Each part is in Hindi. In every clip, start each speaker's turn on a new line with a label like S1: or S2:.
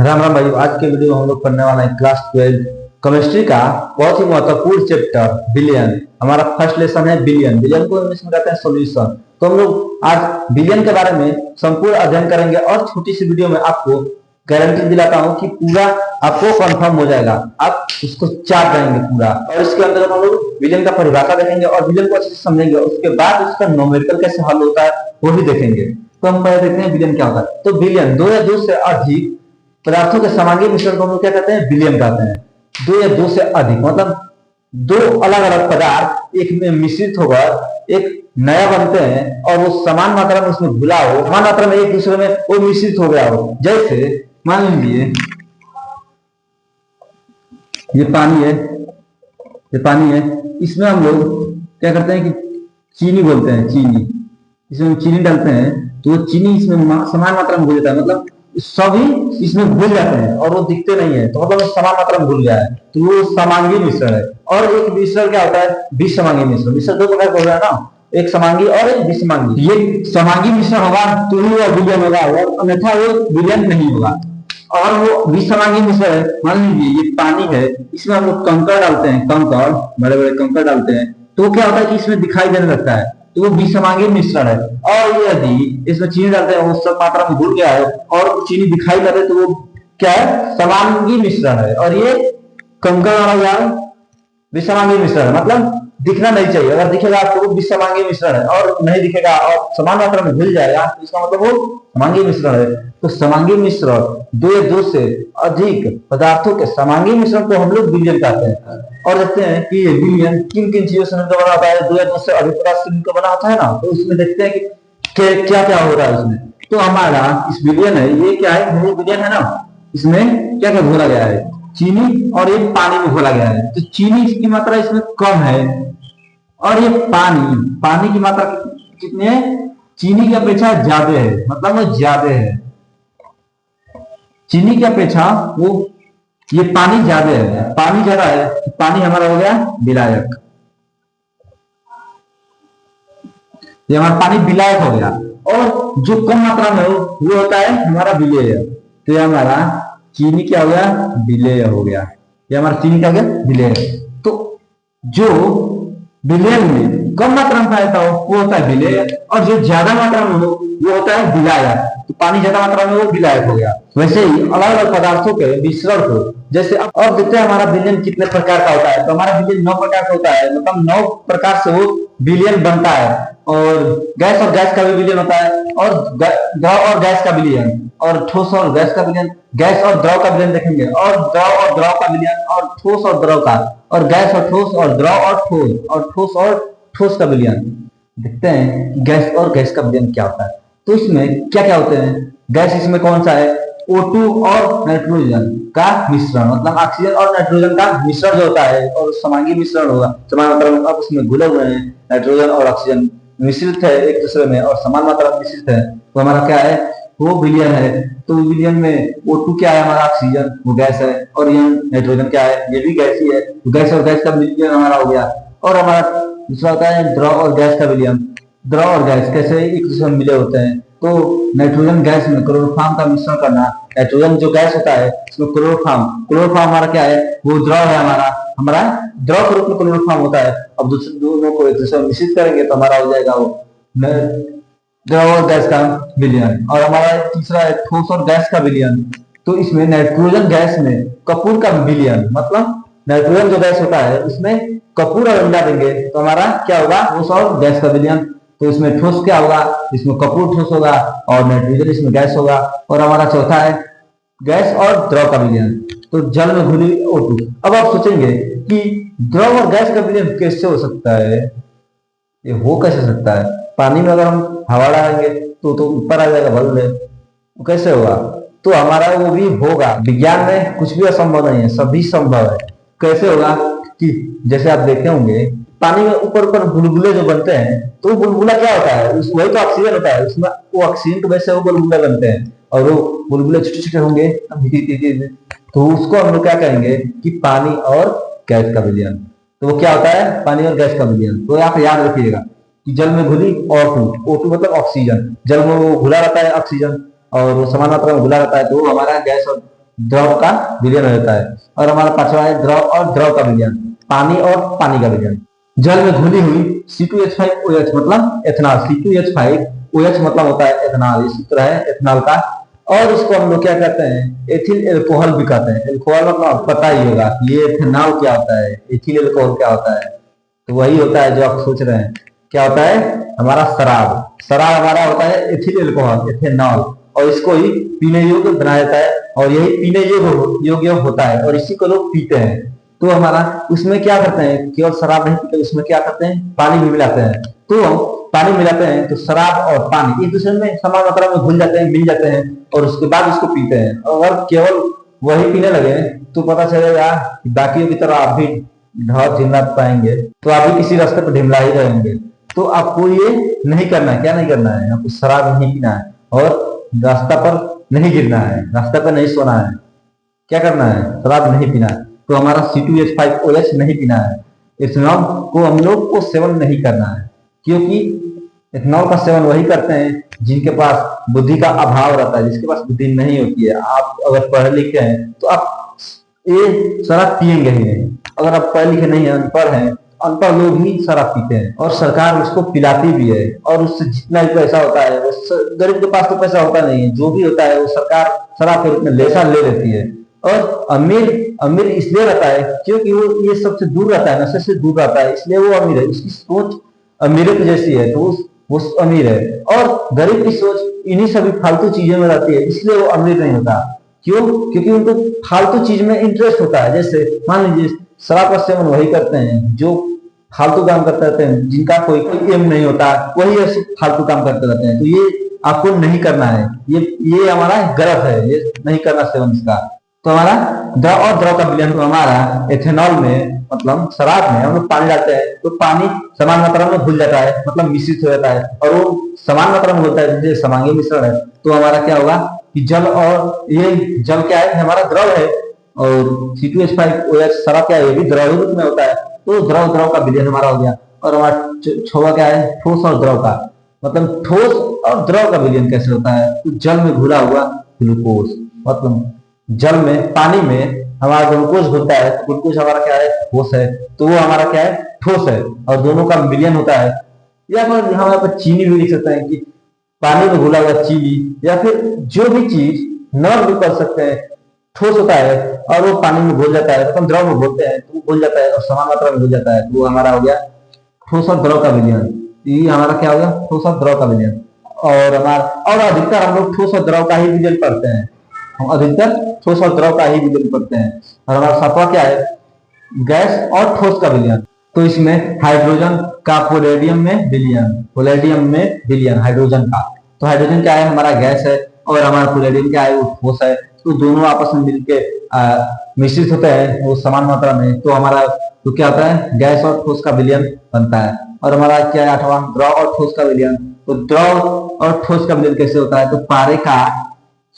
S1: राम राम भाई। आज के वीडियो में हम लोग पढ़ने वाला है क्लास 12 केमिस्ट्री का बहुत ही महत्वपूर्ण चैप्टर बिलियन। हमारा फर्स्ट लेसन है बिलियन। बिलियन को इंग्लिश में कहते हैं सॉल्यूशन। तो हम लोग आज बिलियन के बारे में संपूर्ण अध्ययन करेंगे और छोटी सी वीडियो में आपको गारंटी दिलाता हूँ कि पूरा आपको कंफर्म हो जाएगा। आप उसको चाट जाएंगे पूरा। और इसके अंदर हम लोग बिलियन का परिभाषा देखेंगे और बिलियन को अच्छे से समझेंगे। उसके बाद उसका न्यूमेरिकल कैसे हल होता है वो भी देखेंगे। तो हम पहले देखते हैं बिलियन क्या होता है। तो बिलियन दो या दो से अधिक पदार्थों के समांगी मिश्रण को हम लोग क्या कहते हैं, बिलियन कहते हैं। दो या दो से अधिक मतलब दो अलग अलग पदार्थ एक में मिश्रित होकर एक नया बनते हैं और वो समान मात्रा में उसमें घुला हो, समान मात्रा में एक दूसरे में वो मिश्रित हो गया हो। जैसे मान लीजिए ये पानी है, ये पानी है, इसमें हम लोग क्या करते हैं कि चीनी बोलते हैं, चीनी। इसमें हम चीनी डालते हैं तो वो चीनी इसमें समान मात्रा में घुल जाता है, मतलब सभी इसमें घुल जाते हैं और वो दिखते नहीं है, तो मतलब समान मात्रा में घुल गया है, तो वो समांगी मिश्रण है। और एक मिश्रण क्या होता है, विषमांगी मिश्रण। मिश्रण दो प्रकार का होता है ना, एक समांगी और एक विषमांगी। ये समांगी मिश्रण होगा तो ही वो विलयन होगा, और अन्यथा वो विलयन नहीं होगा। और वो विषमांगी मिश्रण है, मान लीजिए ये पानी है, इसमें हम लोग कंकड़ डालते हैं, कंकड़ बड़े बड़े कंकड़ डालते हैं, तो क्या होता है कि इसमें दिखाई देने लगता है, तो वो विषमांगी मिश्रण है। और यदि इसमें चीनी डालते हैं, वो सब मात्रा में घुल गया है और चीनी दिखाई दे रही है, तो वो क्या है, समांगी मिश्रण है। और ये कंकड़ वाला विषमांगी मिश्रण है, मतलब दिखना नहीं चाहिए। अगर दिखेगा तो वो विषमांगी मिश्रण है, और नहीं दिखेगा और समान मात्रा में घुल जाएगा तो इसका मतलब वो समांगी मिश्रण है। तो समांगी मिश्रण दो या दो से अधिक पदार्थों के समांगी मिश्रण को हम लोग विलयन कहते हैं। और देखते हैं कि ये विलयन किन किन चीजों से मिलकर बना होता है। दो या दो से अधिक पदार्थ से मिलकर बना होता है ना, तो उसमें देखते हैं कि क्या क्या हो रहा है उसमें। तो हमारा इस विलयन है, ये क्या है, ये विलयन है ना, इसमें क्या क्या घोला गया है, चीनी और ये पानी में घोला गया है। तो चीनी की मात्रा इसमें कम है और ये पानी की मात्रा कितनी है, चीनी की अपेक्षा ज्यादा है, मतलब वो ज्यादा है चीनी की अपेक्षा। वो ये पानी ज्यादा है, पानी ज्यादा है तो पानी हमारा हो गया विलायक। ये हमारा पानी विलायक हो गया। और जो कम मात्रा में हो वो होता है हमारा विलेय। तो ये हमारा चीनी क्या हो गया, विलेय हो गया। ये हमारा चीनी क्या हो गया, विलेय। तो जो विलेय में कम मात्रा में पाया था वो होता है विलेय, और जो ज्यादा मात्रा में हो वो होता है विलायक। तो पानी ज्यादा मात्रा में वो विलायक हो गया। वैसे ही अलग अलग पदार्थों के मिश्रण को, जैसे अब देखते हैं हमारा विलयन कितने प्रकार का होता है। तो हमारा विलयन 9 प्रकार का होता है, मतलब 9 प्रकार से वो विलयन बनता है। और गैस का भी विलयन होता है, और द्रव और गैस का विलयन, और ठोस और गैस का विलयन, गैस और द्रव का विलयन देखेंगे, और द्रव और द्रव का विलयन, और ठोस और द्रव का, और गैस और ठोस, और द्रव और ठोस, और ठोस और ठोस का विलयन। देखते हैं कि गैस और गैस का विलयन क्या होता है। तो इसमें क्या क्या होते हैं, गैस इसमें कौन सा है, O2 और नाइट्रोजन का मिश्रण, मतलब ऑक्सीजन और नाइट्रोजन का मिश्रण जो होता है, और समांगी मिश्रण होगा, समान मात्रा में अब उसमें घुले हुए हैं, नाइट्रोजन और ऑक्सीजन मिश्रित है एक दूसरे में और समान मात्रा में मिश्रित है, तो हमारा क्या है, वो विलयन है। तो विलयन में O2 क्या है, हमारा ऑक्सीजन, वो गैस है, और ये नाइट्रोजन क्या है, ये भी गैस ही है। तो गैस और गैस का विलयन हमारा हो गया। और हमारा दूसरा होता है द्रव और गैस का विलयन। द्रव और गैस कैसे एक दूसरे में मिले होते हैं, तो नाइट्रोजन गैस में क्लोरोफॉर्म का मिश्रण करना। नाइट्रोजन जो गैस होता है उसमें क्लोरोफॉर्म हमारा क्या है, वो द्रव है, हमारा द्रव के रूप में क्लोरोफॉर्म होता है। अब दूसरे दोनों को एक दूसरे में मिश्रित करेंगे तो हमारा हो जाएगा वो द्रव और गैस का विलयन। और हमारा तीसरा है ठोस और गैस का विलयन। तो इसमें नाइट्रोजन गैस में कपूर का विलयन, मतलब नाइट्रोजन जो गैस होता है उसमें कपूर और अंडा देंगे तो हमारा क्या होगा, ठोस और गैस का विलयन। तो इसमें ठोस क्या होगा, इसमें कपूर ठोस होगा और नाइट्रोजन इसमें गैस होगा। और हमारा चौथा है गैस और द्रव का विलयन, तो जल में घुली O2। अब आप सोचेंगे कि द्रव और गैस का विलयन कैसे हो सकता है, ये हो कैसे सकता है, पानी में अगर हम हवा डालेंगे तो ऊपर आ जाएगा बल्ब में, वो कैसे होगा। तो हमारा वो भी होगा। विज्ञान में कुछ भी असंभव नहीं है, सभी संभव है। कैसे होगा कि जैसे आप देखते होंगे पानी में ऊपर ऊपर बुलबुले जो बनते हैं, तो बुलबुला क्या होता है, वही तो ऑक्सीजन होता है, उसमें वो ऑक्सीजन की वजह से वो बुलबुले बनते हैं। और वो बुलबुले छोटे छोटे होंगे तो उसको हम लोग क्या कहेंगे कि पानी और गैस का विलयन। तो वो क्या होता है, पानी और गैस का विलयन। तो आप याद रखिएगा कि जल में घुली O2 मतलब ऑक्सीजन, जल में वो घुला रहता है ऑक्सीजन, और वो समान मात्रा में घुला रहता है, तो हमारा गैस और द्रव का विलयन हो जाता है। और हमारा पांचवा है द्रव और द्रव का विलयन, पानी और पानी का विलयन। जल में घुली हुई C2H5OH मतलब एथेनॉल, C2H5OH मतलब होता है एथेनॉल, ये सूत्र है एथेनॉल का। और इसको हम लोग क्या कहते हैं, एथिल एल्कोहल भी कहते हैं। एल्कोहल मतलब पता ही होगा ये एथेनॉल क्या होता है, एथिल एल्कोहल क्या होता है, तो वही होता है जो आप सोच रहे हैं। क्या होता है हमारा शराब, शराब हमारा होता है एथिल एल्कोहल, एथेनॉल, और इसको ही पीने योग्य बनाया जाता है और यही पीने योग्य होता है और इसी को लोग पीते हैं। तो हमारा उसमें क्या करते हैं, केवल शराब नहीं पीते, उसमें क्या करते हैं पानी भी मिलाते हैं। तो हम पानी मिलाते हैं तो शराब और पानी एक दूसरे में समान मात्रा में घुल जाते हैं, मिल जाते हैं और उसके बाद उसको पीते हैं। अगर केवल वही पीने लगे तो पता चलेगा बाकियों की तरह आप भी ढाल झिलना पाएंगे, तो आप भी किसी रास्ते पर ढिमला ही रहेंगे। तो आपको ये नहीं करना है, क्या नहीं करना है, आपको शराब नहीं पीना है और रास्ता पर नहीं गिरना है, रास्ते पर नहीं सोना है। क्या करना है, शराब नहीं पीना है। तो हमारा C2H5OH नहीं पीना है। इथेनॉल को हम लोग को सेवन नहीं करना है, क्योंकि इथेनॉल का सेवन वही करते हैं जिनके पास बुद्धि का अभाव रहता है, जिसके पास बुद्धि नहीं होती है। आप अगर पढ़े लिखे हैं तो आप ये शराब पियेंगे ही नहीं। अगर आप पढ़े लिखे नहीं है, अनपढ़ हैं, अनपढ़ लोग ही शराब पीते हैं और सरकार उसको पिलाती भी है। और उससे जितना भी पैसा होता है, गरीब के पास तो पैसा होता नहीं है, जो भी होता है वो सरकार शराब के रूप में लेसा ले लेती है। और अमीर अमीर इसलिए रहता है क्योंकि वो ये सबसे दूर रहता है, नशे से दूर रहता है, इसलिए वो अमीर है। उसकी सोच अमीरों की जैसी है तो वो अमीर है। और गरीब की सोच इन्हीं सभी फालतू चीजों में रहती है, इसलिए वो अमीर नहीं होता। क्यों, क्योंकि उनको फालतू चीज में इंटरेस्ट होता है। जैसे मान लीजिए शराब का सेवन वही करते हैं जो फालतू काम करते रहते हैं, जिनका कोई एम नहीं होता, वही ऐसे फालतू काम करते रहते हैं। तो ये आपको नहीं करना है, ये हमारा गलत है, ये नहीं करना सेवन इसका। तो हमारा द्रव और द्रव का विलयन, तो हमारा एथेनॉल में मतलब शराब में हम लोग पानी डालते हैं तो पानी समान मात्रा में घुल जाता है, मतलब मिश्रित हो जाता है और वो समान मात्रा में होता है, जैसे समांगी मिश्रण है। तो हमारा क्या होगा कि जल, और ये जल क्या है, हमारा द्रव है, और C2H5OH शराब क्या है, ये भी द्रव रूप में होता है। तो द्रव द्रव का विलयन हमारा हो गया। और हमारा छवा क्या है, ठोस और द्रव का, मतलब ठोस और द्रव का विलयन कैसे होता है, तो जल में घुला हुआ ग्लूकोज, मतलब जल में पानी में हमारा ग्लूकोज होता है, तो ग्लूकोज हमारा क्या है, ठोस है, तो वो हमारा क्या है, ठोस है, और दोनों का विलयन होता है। या फिर हम यहाँ पर चीनी भी लिख सकते हैं कि पानी में घुला हुआ चीनी, या फिर जो भी चीज नमक भी कर सकते हैं, ठोस होता है और वो पानी में घुल जाता है, मतलब द्रव में घुलते हैं तो वो घुल जाता है और समान मात्रा में घुल जाता है, तो वो हमारा हो गया ठोस और द्रव का विलयन। ये हमारा क्या हो गया, ठोस और द्रव का विलयन। और हमारा, और अधिकतर हम लोग ठोस और द्रव का ही विलयन पढ़ते हैं, हम अधिकतर ठोस और द्रव का ही विलयन पढ़ते हैं। और हमारा सातवां क्या है, गैस और ठोस का विलयन। तो इसमें हाइड्रोजन का पोलेडियम में विलयन, पोलेडियम में विलयन हाइड्रोजन का। तो हाइड्रोजन क्या है, हमारा गैस है, और हमारा पोलेडियम क्या है, वो ठोस है। तो दोनों आपस में मिलके मिश्रित होते हैं वो समान मात्रा में, तो हमारा तो क्या होता है, गैस और ठोस का विलयन बनता है। और हमारा क्या है, आठवां द्रव और ठोस का विलयन। तो द्रव और ठोस का विलयन कैसे होता है, तो पारे का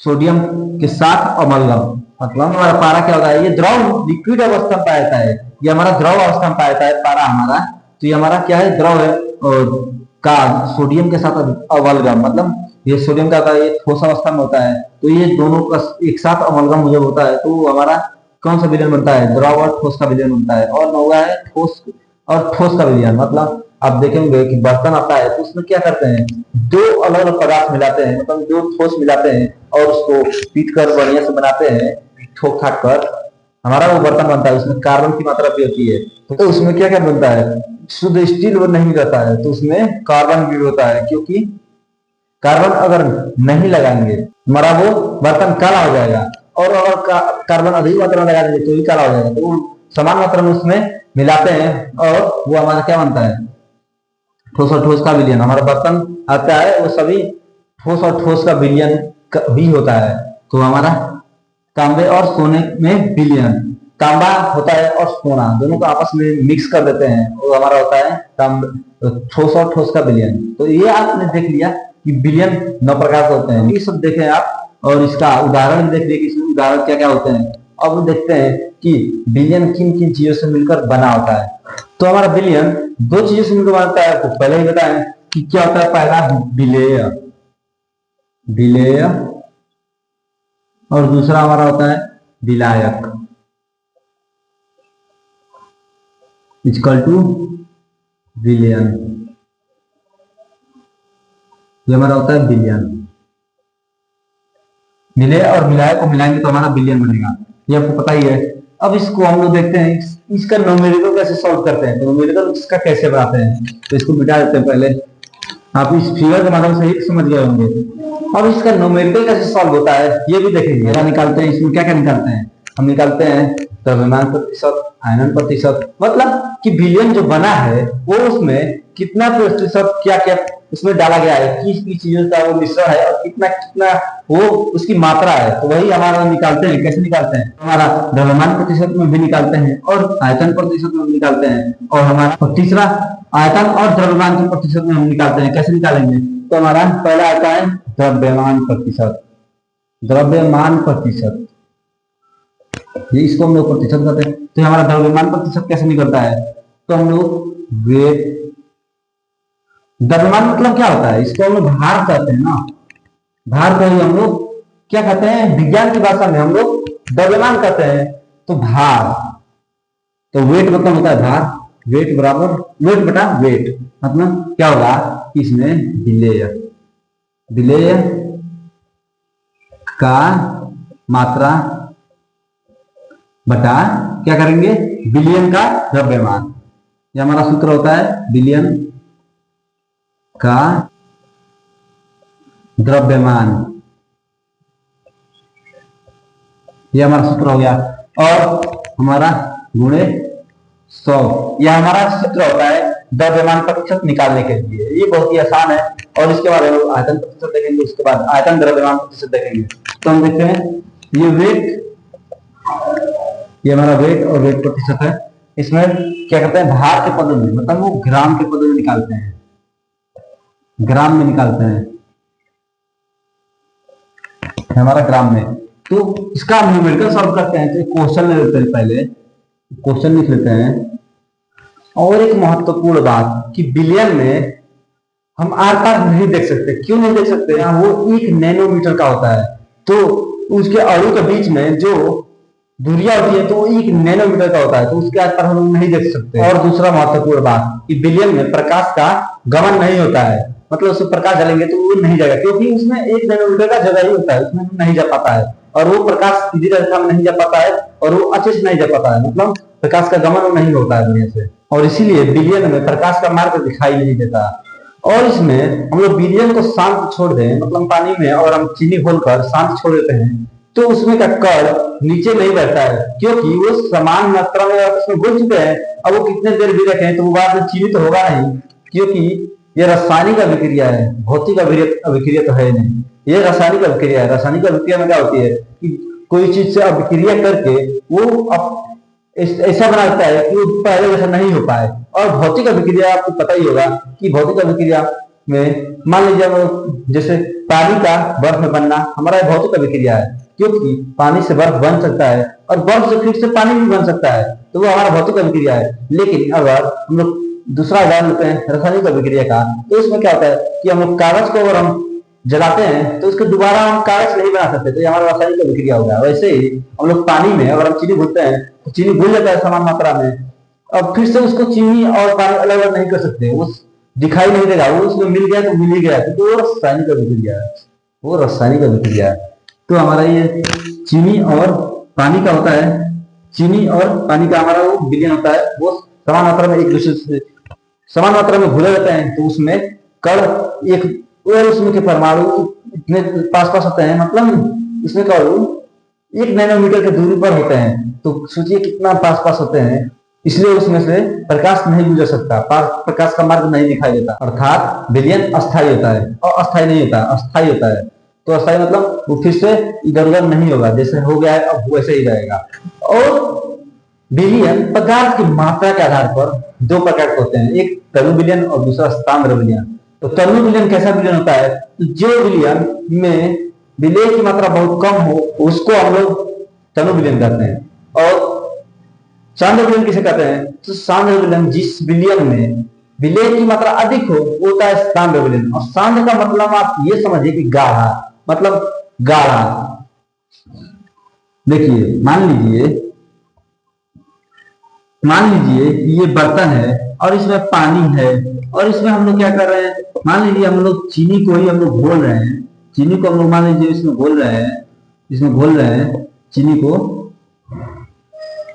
S1: सोडियम के साथ अमलगम, मतलब हमारा पारा क्या होता है, ये द्रव लिक्विड अवस्था में पाया जाता है, ये हमारा द्रव अवस्था में पाया जाता है पारा हमारा। तो ये हमारा क्या है, द्रव है, और का सोडियम के साथ अमलगम, मतलब ये सोडियम का ये ठोस अवस्था में होता है। तो ये दोनों का एक साथ अमलगम जब होता है तो हमारा कौन सा विलयन बनता है, द्रव और ठोस का विलयन बनता है। और नौवा है ठोस और ठोस का विलयन, मतलब आप देखेंगे कि बर्तन आता है तो उसमें क्या करते हैं, दो अलग अलग पदार्थ मिलाते हैं, मतलब दो ठोस मिलाते हैं और उसको पीट कर बढ़िया से बनाते हैं, ठोक ठाक कर हमारा वो बर्तन बनता है। उसमें कार्बन की मात्रा भी होती है, तो उसमें क्या क्या बनता है, शुद्ध स्टील वो नहीं रहता है, तो उसमें कार्बन भी होता है, क्योंकि कार्बन अगर नहीं लगाएंगे हमारा वो बर्तन काला हो जाएगा, और अगर कार्बन अधिक मात्रा में लगा देंगे तो भी काला हो जाएगा। तो वो समान मात्रा में उसमें मिलाते हैं और वो हमारा क्या बनता है, ठोस और ठोस का विलयन। हमारा बर्तन आता है वो सभी ठोस और ठोस का विलयन भी होता है। तो हमारा तांबे और सोने में विलयन, तांबा होता है और सोना दोनों को आपस में मिक्स कर देते हैं, वो हमारा होता है ठोस और ठोस का विलयन। तो ये आपने देख लिया कि विलयन 9 प्रकार के होते हैं, ये सब देखें आप, और इसका उदाहरण देख लिया कि इसमें उदाहरण क्या क्या होते हैं। अब देखते हैं कि विलयन किन किन चीजों से मिलकर बना होता है। तो हमारा विलयन 2 चीजों से मिलकर बनता है, आपको पहले ही बताएं कि क्या होता है। पहला विलेय, विलेय, और दूसरा हमारा होता है विलायक इक्वल टू बिलियन। ये हमारा होता है बिलियन। विलय और विलायक को मिलाएंगे तो हमारा बिलियन बनेगा, ये आपको पता ही है। अब इसको हम लोग देखते हैं इसका न्यूमेरिकल कैसे सॉल्व करते हैं। तो न्यूमेरिकल इसका कैसे बनाते हैं, तो इसको मिटा देते हैं पहले। आप इस फिगर के माध्यम से ही समझ गए होंगे। अब इसका न्यूमेरिकल कैसे सॉल्व होता है ये भी देखेंगे। मेरा निकालते हैं, इसमें क्या क्या निकालते हैं, हम निकालते हैं द्रव्यमान प्रतिशत, आयनन प्रतिशत, मतलब कि बिलियन जो बना है वो उसमें कितना प्रतिशत क्या क्या उसमें डाला गया है, किस किस चीजों का वो मिश्रण है और कितना कितना वो उसकी मात्रा है। तो वही हमारा निकालते हैं। कैसे निकालते हैं, हमारा द्रव्यमान प्रतिशत में भी निकालते हैं और आयतन प्रतिशत में भी निकालते हैं। और हमारा तीसरा आयतन और द्रव्यमान के प्रतिशत में हम निकालते हैं। कैसे निकालेंगे, तो हमारा पहला आता है द्रव्यमान प्रतिशत। द्रव्यमान प्रतिशत ये इसको हम लोग प्रतिशत कहते हैं। तो हमारा द्रव्यमान प्रतिशत कैसे निकलता है, तो हम लोग वेट, द्रव्यमान मतलब क्या होता है, इसको हम लोग भार कहते हैं ना। भार को ही हम लोग क्या कहते हैं, विज्ञान की भाषा में हम लोग द्रव्यमान कहते हैं। तो भार, तो वेट मतलब होता है भार, वेट बराबर वेट बटा वेट, मतलब क्या होगा, इसमें विलेय, विलेय का मात्रा बटा क्या करेंगे, बिलियन का द्रव्यमान। ये हमारा सूत्र होता है बिलियन का द्रव्यमान, ये हमारा सूत्र हो गया। और हमारा गुणे 100, यह हमारा सूत्र होता है द्रव्यमान प्रतिशत निकालने के लिए। ये बहुत ही आसान है। और इसके बाद हम आयतन प्रतिशत देखेंगे, उसके बाद आयतन द्रव्यमान प्रतिशत देखेंगे। तो हम देखते हैं ये वेट, ये हमारा वेट और वेट प्रतिशत है। इसमें क्या करते हैं, भार के पदों में, मतलब वो ग्राम के पदों में निकालते हैं, ग्राम में निकालते हैं हमारा ग्राम में। तो इसका हम न्यूमेरिकल सॉल्व करते हैं। तो क्वेश्चन ले लेते हैं, पहले क्वेश्चन लिख लेते हैं। और एक महत्वपूर्ण बात कि बिलियन में हम आर पार नहीं देख सकते। क्यों नहीं देख सकते, वो 1 नैनोमीटर का होता है। तो उसके अणु के बीच में जो दूरियां होती है तो वो 1 नैनोमीटर का होता है, तो उसके आर पार हम नहीं देख सकते। और दूसरा महत्वपूर्ण बात कि बिलियन में प्रकाश का गमन नहीं होता है, मतलब उसमें प्रकाश डालेंगे तो वो नहीं जाएगा, क्योंकि उसमें 1 नैनोमीटर का जगह ही होता है, उसमें नहीं जा पाता है। और वो प्रकाश सीधी रेखा में नहीं जा पाता है और वो अच्छे से नहीं जा पाता है, मतलब प्रकाश का गमन नहीं होता है दुनिया से। और इसीलिए बिलियन में प्रकाश का मार्ग दिखाई नहीं देता। और इसमें हम लोग बिलियन को शांत छोड़ दें, मतलब पानी में और हम चीनी घोलकर शांत छोड़ देते हैं, तो उसमें का कण नीचे नहीं बैठता है, क्योंकि वो समान मात्रा में उसमें घुल चुके हैं। अब वो कितने देर भी रखें तो वो बाद में चीनी तो होगा नहीं, क्योंकि ये रासायनिक अभिक्रिया है, भौतिक अभिक्रिया तो है नहीं, ये रासायनिक अभिक्रिया है। रासायनिक अभिक्रिया में क्या होती है कि कोई चीज से अभिक्रिया करके वो ऐसा बनाता है कि वो पहले जैसा नहीं हो पाए। और भौतिक अभिक्रिया आपको पता ही होगा कि भौतिक अभिक्रिया में मान लीजिए जैसे पानी का बर्फ में बनना हमारा भौतिक अभिक्रिया है, क्योंकि पानी से बर्फ बन सकता है और बर्फ से फिर से पानी भी बन सकता है, तो वो हमारा भौतिक अभिक्रिया है। लेकिन अगर हम लोग दूसरा उदाहरण लेते हैं रासायनिक अभिक्रिया का, तो इसमें क्या होता है कि हम लोग कागज को अगर हम जलाते हैं तो उसके दोबारा हम कागज नहीं बना सकते, तो ये हमारा रासायनिक अभिक्रिया होगा। वैसे ही हम लोग पानी में अगर हम चीनी घुलते हैं तो चीनी घुल जाता है समान मात्रा में, अब फिर से उसको चीनी और पानी अलग अलग नहीं कर सकते, वो दिखाई नहीं देगा, वो उसमें मिल गया तो मिल ही गया, तो वो रासायनिक अभिक्रिया है, वो रासायनिक अभिक्रिया है। तो हमारा ये चीनी और पानी का होता है, चीनी और पानी का हमारा वो विलयन होता है, वो समान मात्रा में एक दूसरे से समान मात्रा में घुले रहते हैं। तो उसमें कण एक और उसमें के परमाणु इतने पास पास होते हैं, मतलब इसमें क्या 1 नैनोमीटर की दूरी पर होते हैं। तो सोचिए कितना पास पास होते हैं, इसलिए उसमें से प्रकाश नहीं गुजर सकता, प्रकाश का मार्ग नहीं दिखाई देता। अर्थात विलयन अस्थायी होता है और अस्थायी नहीं होता, अस्थायी होता है। तो अस्थायी मतलब वो फिर से इधर उधर नहीं होगा, जैसे हो गया है अब वैसे ही रहेगा। और विलयन पदार्थ की मात्रा के आधार पर 2 प्रकार के होते हैं, एक तनु विलयन और दूसरा ताम्र विलयन। तो तनु विलयन कैसा विलयन होता है, तो जो विलयन में विलय की मात्रा बहुत कम हो उसको हम लोग तनु विलयन कहते हैं। और सांद्र विलयन किसे कहते हैं, तो सांद्र विलयन जिस विलयन में विलय की मात्रा अधिक हो वो होता है सांद्र विलयन। और सांद्र का मतलब आप ये समझिए कि गाढ़ा, मतलब गाढ़ा। देखिए मान लीजिए कि ये बर्तन है और इसमें पानी है, और इसमें हम लोग क्या कर रहे हैं, मान लीजिए हम लोग चीनी को ही हम लोग घोल रहे हैं, चीनी को हम लोग मान लीजिए इसमें घोल रहे हैं चीनी को,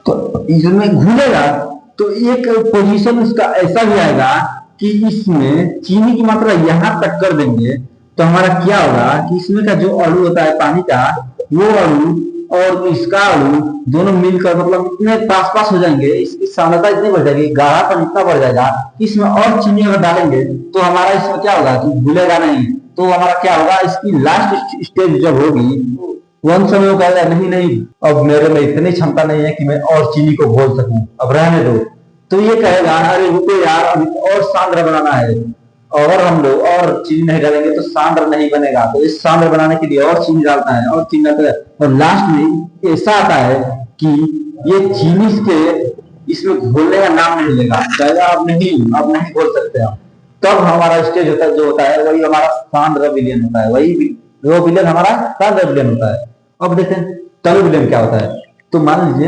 S1: तो इसमें घुलेगा तो एक पोजीशन उसका ऐसा भी आएगा कि इसमें चीनी की मात्रा यहां तक कर देंगे तो हमारा क्या होगा कि इसमें का जो अणु होता है पानी का, वो अणु और इसका अणु दोनों मिलकर मतलब इतने पास पास हो जाएंगे, इसकी सांद्रता इतनी बढ़ जाएगी, गाढ़ापन इतना बढ़ जाएगा, इसमें और चीनी अगर डालेंगे तो हमारा इसमें क्या होगा कि घुलेगा नहीं, तो हमारा क्या होगा, इसकी लास्ट स्टेज जब होगी वन समय वो कहेगा नहीं नहीं अब मेरे में इतनी क्षमता नहीं है कि मैं और चीनी को घोल सकूं, अब रहने दो। तो ये कहेगा अरे रुको यार अभी और सांद्र बनाना है, अगर हम लोग और चीनी नहीं डालेंगे तो सांद्र नहीं बनेगा, तो इस सांद्र बनाने के लिए और चीनी डालता है और चीनी डालता है, और लास्ट में ऐसा आता है कि ये चीनी के इसमें घोलने का नाम नहीं लेगा, कहेगा अब नहीं घोल सकते हम, तब हमारा स्टेज होता है जो होता है वही हमारा सांद्र विलयन होता है, वही वो विलयन हमारा सांद्र विलयन होता है। अब देखते हैं तनु विलयन क्या होता है। तो मान लीजिए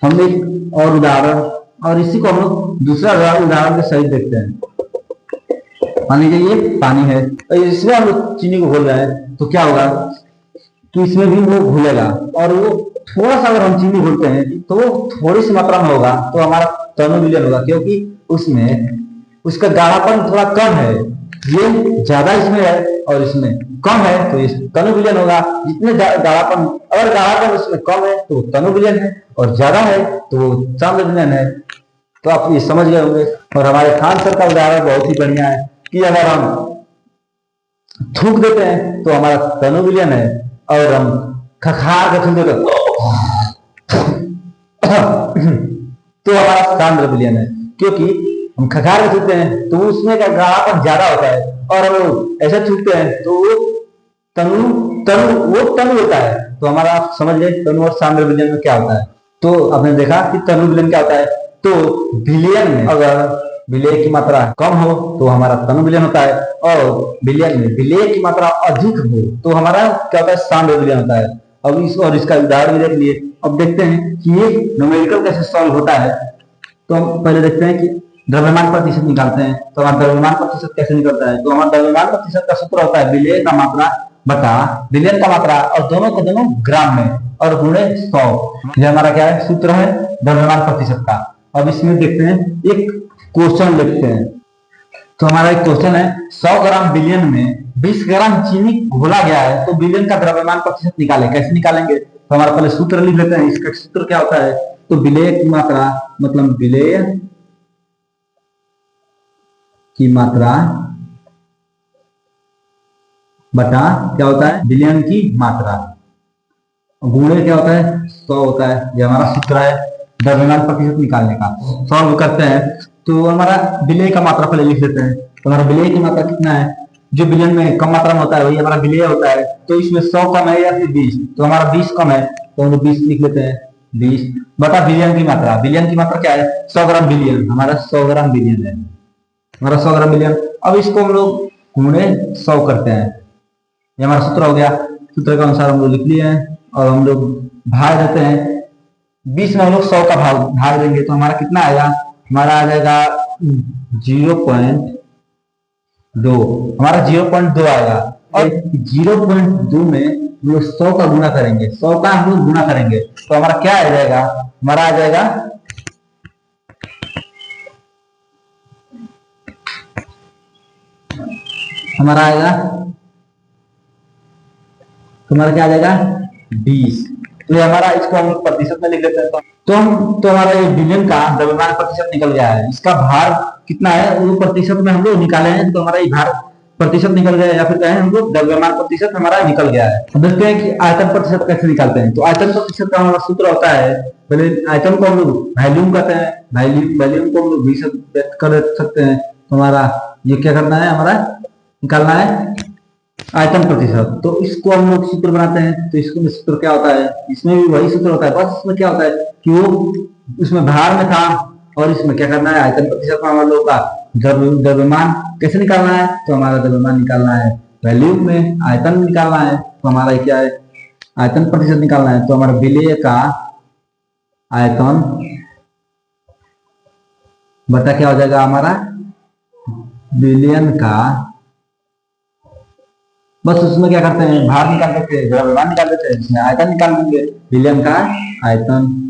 S1: हम एक और उदाहरण, और इसी को हम लोग दूसरा उदाहरण के सहित देखते हैं। मान लीजिए ये पानी है और इसमें हम लोग चीनी को घोल रहे हैं, तो क्या होगा कि इसमें भी वो घुलेगा, और वो थोड़ा सा अगर हम चीनी घोलते हैं तो वो थोड़ी सी मात्रा में होगा तो हमारा तनु विलयन होगा, क्योंकि उसमें उसका गाढ़ापन थोड़ा कम है, ये ज्यादा इसमें है और इसमें कम है तो इस तनु विलयन होगा। जितने गाढ़ापन, अगर गाढ़ापन उसमें कम है तो तनु विलयन है, और ज्यादा है तो सांद्र विलयन है। तो आप ये समझ गए होंगे। और हमारे खान सर का उदाहरण बहुत ही बढ़िया है कि अगर हम थूक देते हैं तो हमारा तनु विलयन है, और हम खखार के थूक देते तो हमारा सांद्र विलयन है, क्योंकि हम खखार के थूकते हैं तो उसमें का गाढ़ापन ज्यादा होता है, और हम लोग ऐसा थूकते हैं तो वो तनु होता है। तो हमारा आप समझ गए तनु और सांद्र विलयन में क्या होता है। तो आपने देखा कि तनु विलयन क्या होता है। तो विलयन में अगर विलेय की मात्रा कम हो तो हमारा तनु विलयन होता है, और विलयन में विलेय की मात्रा अधिक हो तो हमारा क्या होता है, सांद्र विलयन होता है। अब इसका उदाहरण भी देख लिए। अब देखते हैं कि ये न्यूमेरिकल कैसे सॉल्व होता है। तो हम पहले देखते हैं कि द्रव्यमान प्रतिशत निकालते हैं। तो हमारा द्रव्यमान प्रतिशत कैसे निकलता है। तो हमारा द्रव्यमान प्रतिशत का सूत्र होता है विलेय का मात्रा बटा विलयन का मात्रा, और दोनों को दोनों ग्राम में और गुणे 100। यह हमारा क्या है, सूत्र है द्रव्यमान प्रतिशत का। अब इसमें देखते हैं एक क्वेश्चन लिखते हैं। तो हमारा एक क्वेश्चन है 100 ग्राम विलयन में 20 ग्राम चीनी घोला गया है, तो विलयन का द्रव्यमान प्रतिशत निकालें। कैसे निकालेंगे, तो हमारा पहले सूत्र लिख लेते हैं। इसका सूत्र क्या होता है, तो विलेय की मात्रा मतलब विलेय की मात्रा बटा क्या होता है, विलयन की मात्रा, गुणे क्या होता है 100 होता है। ये हमारा सूत्र है द्रव्यमान प्रतिशत निकालने का। सॉल्व करते हैं तो हमारा विलेय का मात्रा पहले लिख लेते हैं। तो हमारा विलेय की मात्रा कितना है, जो विलयन में कम मात्रा में होता है वही हमारा विलेय होता है। तो इसमें 100 कम है या फिर 20, तो हमारा 20 कम है तो हम 20 लिख लेते हैं। 20 बटा विलयन की मात्रा, विलयन की मात्रा क्या है 100 ग्राम विलयन, हमारा 100 ग्राम विलयन है, हमारा 100 ग्राम विलयन। अब इसको हम लोग गुणे 100 करते हैं। ये हमारा सूत्र हो गया। सूत्र के अनुसार हम लोग लिख लिए हैं, और हम लोग भाग देते हैं। 20 में हम लोग 100 का भाग देंगे तो हमारा कितना आएगा, हमारा आ जाएगा 0.2, हमारा 0.2 आएगा। और 0.2 में हम लोग 100 का गुना करेंगे, 100 का हम लोग गुना करेंगे तो हमारा क्या आ जाएगा, हमारा आ जाएगा हमारा आएगा तुम्हारा क्या आ जाएगा 20। तो ये हमारा, इसको हम प्रतिशत में लिख लेते हैं। तो हमारा ये विलयन का द्रव्यमान प्रतिशत निकल गया है। इसका भार कितना है वो प्रतिशत में हम लोग निकाले हैं, तो हमारा ये भार प्रतिशत निकल गया, या फिर कहें हम लोग द्रव्यमान प्रतिशत हमारा निकल गया है। अब देखते हैं कि आयतन प्रतिशत कैसे निकालते हैं। तो आयतन प्रतिशत का हमारा सूत्र होता है, पहले आयतन को हम लोग वॉल्यूम कहते हैं, वॉल्यूम को हम लोग 20 व्यक्त कर सकते हैं। तो हमारा ये क्या करना है, हमारा निकालना है आयतन प्रतिशत। तो इसको हम लोग सूत्र बनाते हैं। तो इसको सूत्र क्या होता है, इसमें भी वही सूत्र होता है, बस इसमें क्या होता है कि वो उसमें भार में था, और इसमें क्या करना है आयतन प्रतिशत में हम लोग का द्रव्यमान कैसे निकालना है। तो हमारा द्रव्यमान निकालना है वॉल्यूम में, आयतन निकालना है। तो हमारा क्या है आयतन प्रतिशत निकालना है, तो हमारा विलेय का आयतन बटा क्या हो जाएगा हमारा विलयन का, बस उसमें क्या करते हैं भार निकाल देते हैं, द्रव्यमान निकाल देते हैं, इसमें आयतन निकाल देंगे, विलयन का आयतन।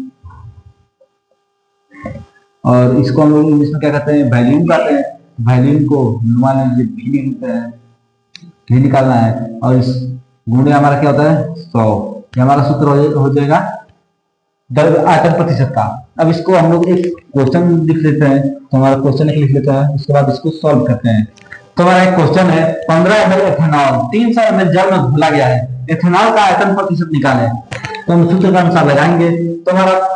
S1: और इसको हम लोग इंग्लिश में क्या कहते हैं वैल्यूम कहते हैं। वैल्यूम को मान लीजिए भी लिखते हैं, भी निकालना है, और इस गुणे हमारा क्या होता है 100। ये हमारा सूत्र हो जाएगा आयतन प्रतिशत का। अब इसको हम लोग एक क्वेश्चन लिख लेते हैं, तो हमारा क्वेश्चन लिख लेते हैं, उसके बाद इसको सॉल्व करते हैं। तो हमारा एक क्वेश्चन है 15 ml एथेनॉल 300 ml जल में घोला गया है, एथेनॉल का आयतन प्रतिशत निकालें। तो हम सूत्र के अनुसार लगाएंगे। तो हमारा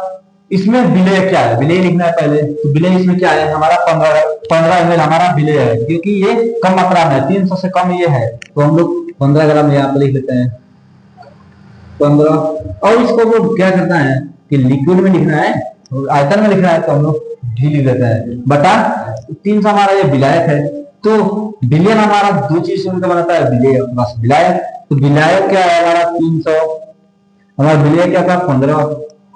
S1: इसमें विलेय क्या है, विलेय लिखना है पहले। तो विलेय इसमें क्या है हमारा 15 ml हमारा विलेय है, क्योंकि ये कम मात्रा में 300 से कम ये है, तो हम लोग 15 ग्राम यहाँ पे लिख लेते हैं 15। और इसको वो क्या करना है कि लिक्विड में लिखना है, आयतन में लिखना है, तो हम लोग ढी लिख देते हैं बटा 300 हमारा ये विलायक है। तो विलयन हमारा दो चीज से मिलकर बनता है, विलेय प्लस विलायक। तो विलायक क्या है हमारा 300, हमारा विलेय क्या था 15,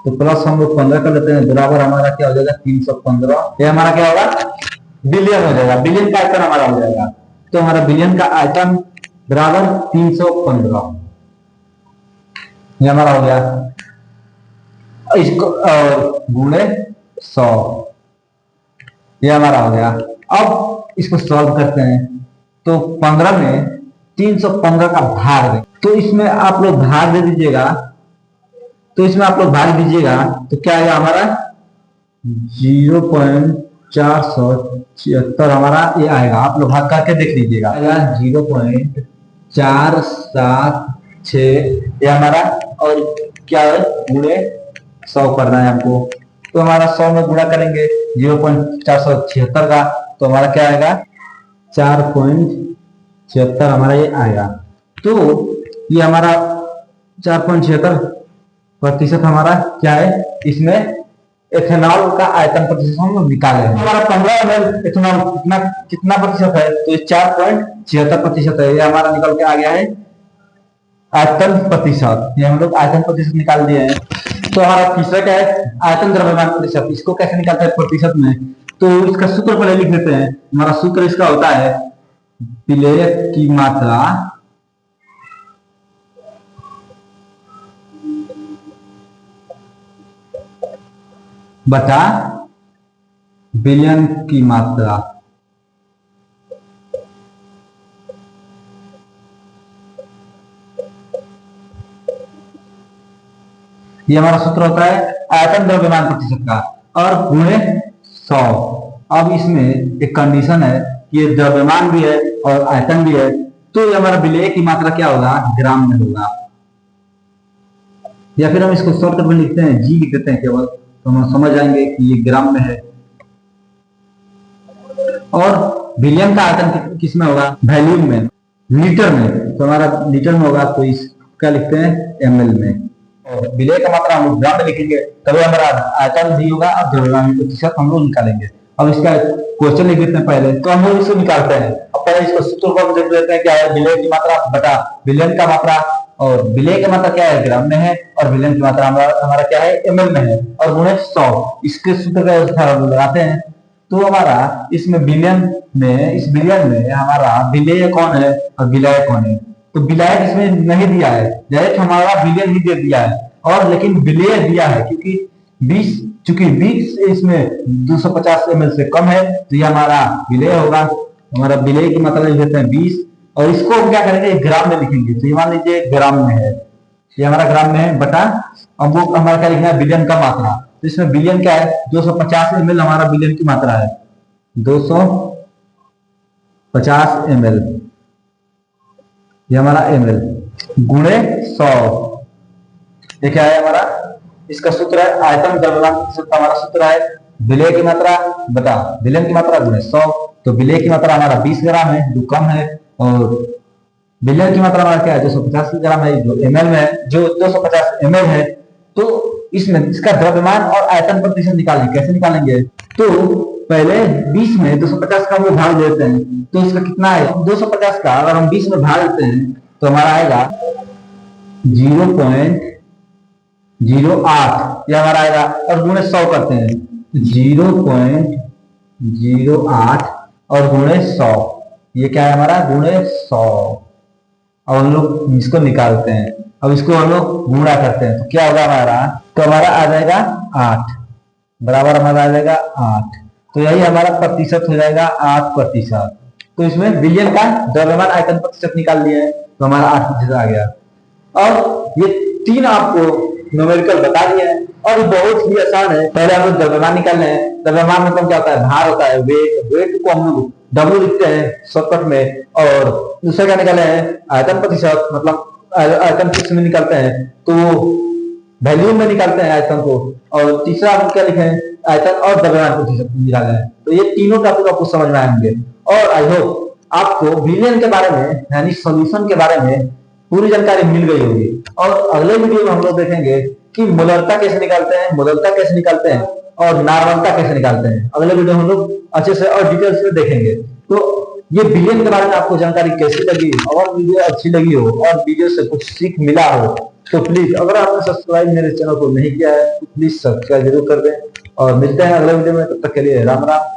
S1: तो प्लस हम लोग 15 कर लेते हैं, बराबर हमारा क्या हो जाएगा 315। ये हमारा क्या होगा बिलियन हो जाएगा, बिलियन का आयतन हमारा हो जाएगा। तो हमारा बिलियन का आयतन बराबर 315, ये हमारा हो गया। इसको गुणे 100, ये हमारा हो गया। अब इसको सॉल्व करते हैं। तो 15 में 315 का भाग दें, तो इसमें आप लोग भाग दे दीजिएगा, तो इसमें आप लोग भाग दीजिएगा, तो क्या आएगा हमारा 0.476 हमारा ये आएगा। आप लोग भाग करके देख लीजिएगा, 0.476 ये हमारा, और क्या है गुणे 100 करना है हमको। तो हमारा 100 में गुणा करेंगे 0.476 का, तो हमारा क्या आएगा 4.76 हमारा ये आएगा। तो ये हमारा 4.76% हमारा क्या है, इसमें एथेनॉल का आयतन प्रतिशत हम निकाले हैं। हमारा 15 ml एथेनॉल कितना प्रतिशत है, तो ये 4.76% है, ये हमारा निकल के आ गया है आयतन प्रतिशत। ये हम लोग आयतन प्रतिशत निकाल दिए हैं। तो हमारा तीसरा क्या है आयतन द्रव्यमान प्रतिशत, इसको कैसे निकालते हैं प्रतिशत में, तो इसका सूत्र पहले लिख लेते हैं। हमारा सूत्र इसका होता है विलेय की मात्रा बटा विलयन की मात्रा। ये हमारा सूत्र होता है आयतन द्रव्यमान प्रतिशत का, और गुणे 100। अब इसमें एक कंडीशन है कि ये द्रव्यमान भी है और आयतन भी है, तो ये हमारा विलेय की मात्रा क्या होगा ग्राम में होगा, या फिर हम इसको शॉर्टकट में लिखते हैं जी लिख देते हैं केवल, तो हम समझ जाएंगे कि ये ग्राम में है। और विलयन का आयतन किस में होगा वैल्यूम में, लीटर में, तो हमारा लीटर में होगा, तो इसका लिखते हैं ml में। और विलेय का मात्रा हम लोग ग्राम में लिखेंगे, तभी हमारा आयतन भी होगा और द्रव्यमान प्रतिशत हम लोग निकालेंगे। अब इसका क्वेश्चन लिख देते हैं पहले, तो हम लोग इसको निकालते हैं। अब पहले इसको सूत्र को देख लेते हैं क्या है, विलेय की मात्रा बटा विलयन का मात्रा, और विलेय की मात्रा क्या है ग्राम में है, और विलयन की मात्रा हमारा क्या है ml में है, और गुणे 100। इसके सूत्र का हम लगाते हैं, तो हमारा इसमें विलयन में, इस विलयन में हमारा विलेय कौन है और विलायक कौन है, तो विलायक इसमें नहीं दिया है, डायरेक्ट हमारा विलयन ही दे दिया है, और लेकिन विलेय दिया है क्योंकि 20 चूंकि 20 इसमें 250 ml से कम है, तो ये हमारा विलेय होगा। हमारा विलेय की मात्रा लिख देते हैं 20, और इसको हम क्या करेंगे ग्राम में लिखेंगे, तो ये मान लीजिए ग्राम में है, ये हमारा ग्राम में है बटा, अब वो हमारा क्या लिखना है विलयन का मात्रा, तो इसमें विलयन क्या है 250 ml हमारा विलयन की मात्रा है, 250 ml ये हमारा ml गुणे 100। ये क्या है हमारा, इसका सूत्र है आयतन द्रव्यमान प्रतिशत, हमारा सूत्र है विलेय की मात्रा बटा विलयन की मात्रा गुणे 100। तो विलेय की मात्रा हमारा 20 ग्राम है जो कम है, और विलयन की मात्रा हमारा क्या है 250 ग्राम है जो ml में है, जो 250 ml है। तो इसमें इसका द्रव्यमान और आयतन प्रतिशत निकालेंगे, कैसे निकालेंगे, तो पहले 20 में 250 का हम भाग देते हैं, तो इसका कितना है 250 का अगर हम 20 में भाग देते हैं तो हमारा आएगा 0.08 ये हमारा आएगा, और गुणे 100 करते हैं 0.08 और गुणे 100, ये क्या है हमारा गुणे 100। अब हम लोग इसको निकालते हैं, अब इसको हम लोग गुणा करते हैं तो क्या होगा हमारा, तो हमारा आ जाएगा 8 बराबर हमारा आ जाएगा 8। तो यही हमारा प्रतिशत हो जाएगा 8%। तो इसमें बिलियन का द्रव्यमान आयतन प्रतिशत निकाल लिया है तो हमारा 8% आ गया। और ये 3 आपको न्यूमेरिकल बता दिया है और बहुत ही आसान है। पहले हम लोग द्रव्यमान निकालने हैं। द्रव्यमान मतलब क्या होता है, भार होता है, वेट। वेट को हम लोग W लिखते हैं शॉर्टकट में। और दूसरा क्या निकाले हैं, आयतन प्रतिशत, मतलब आयतन किस में निकालते हैं तो वैल्यूम में निकालते हैं आयतन को। और तीसरा हम क्या लिखे हैं, आयतन और द्रव्यमान प्रतिशत निकाले हैं। तो ये तीनों टॉपिक आपको समझ में आएंगे और आई होप आपको बिलियन के बारे में यानी सॉल्यूशन के बारे में पूरी जानकारी मिल गई होगी। और अगले वीडियो में हम लोग देखेंगे कि मोलरता कैसे निकालते हैं, मोलरता कैसे निकालते हैं और नार्मलता कैसे निकालते हैं। अगले वीडियो में हम लोग अच्छे से और डिटेल्स में देखेंगे। तो ये बिलियन के बारे में आपको जानकारी कैसी लगी, और वीडियो अच्छी लगी हो और वीडियो से कुछ सीख मिला हो तो प्लीज, अगर आपने सब्सक्राइब मेरे चैनल को नहीं किया है तो प्लीज सब्सक्राइब जरूर कर दें। और मिलते हैं अगले वीडियो में, तब तक के लिए राम राम।